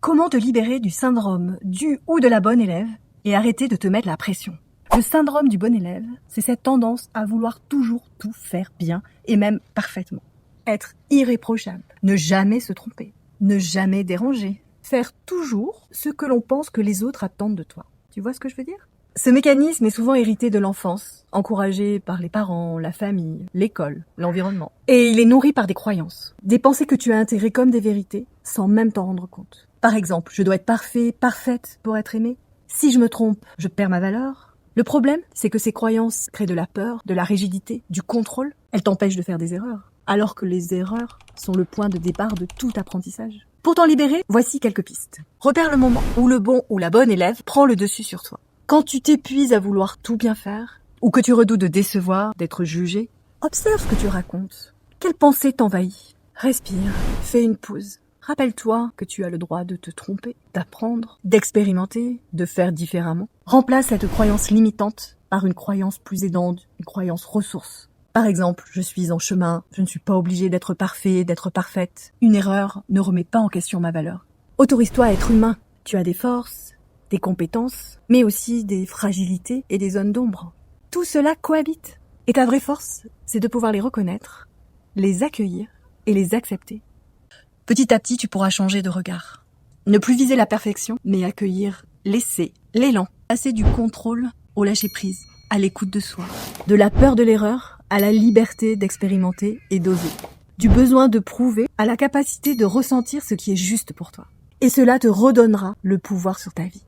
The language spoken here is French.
Comment te libérer du syndrome du ou de la bonne élève et arrêter de te mettre la pression? Le syndrome du bon élève, c'est cette tendance à vouloir toujours tout faire bien et même parfaitement. Être irréprochable, ne jamais se tromper, ne jamais déranger, faire toujours ce que l'on pense que les autres attendent de toi. Tu vois ce que je veux dire? Ce mécanisme est souvent hérité de l'enfance, encouragé par les parents, la famille, l'école, l'environnement. Et il est nourri par des croyances, des pensées que tu as intégrées comme des vérités, sans même t'en rendre compte. Par exemple, je dois être parfait, parfaite pour être aimée. Si je me trompe, je perds ma valeur. Le problème, c'est que ces croyances créent de la peur, de la rigidité, du contrôle. Elles t'empêchent de faire des erreurs, alors que les erreurs sont le point de départ de tout apprentissage. Pour t'en libérer, voici quelques pistes. Repère le moment où le bon ou la bonne élève prend le dessus sur toi. Quand tu t'épuises à vouloir tout bien faire, ou que tu redoutes de décevoir, d'être jugé, observe ce que tu racontes. Quelle pensée t'envahit? Respire, fais une pause. Rappelle-toi que tu as le droit de te tromper, d'apprendre, d'expérimenter, de faire différemment. Remplace cette croyance limitante par une croyance plus aidante, une croyance ressource. Par exemple, je suis en chemin, je ne suis pas obligée d'être parfait, d'être parfaite. Une erreur ne remet pas en question ma valeur. Autorise-toi à être humain. Tu as des forces, des compétences, mais aussi des fragilités et des zones d'ombre. Tout cela cohabite. Et ta vraie force, c'est de pouvoir les reconnaître, les accueillir et les accepter. Petit à petit, tu pourras changer de regard. Ne plus viser la perfection, mais accueillir, laisser l'élan, passer du contrôle au lâcher-prise, à l'écoute de soi. De la peur de l'erreur à la liberté d'expérimenter et d'oser. Du besoin de prouver à la capacité de ressentir ce qui est juste pour toi. Et cela te redonnera le pouvoir sur ta vie.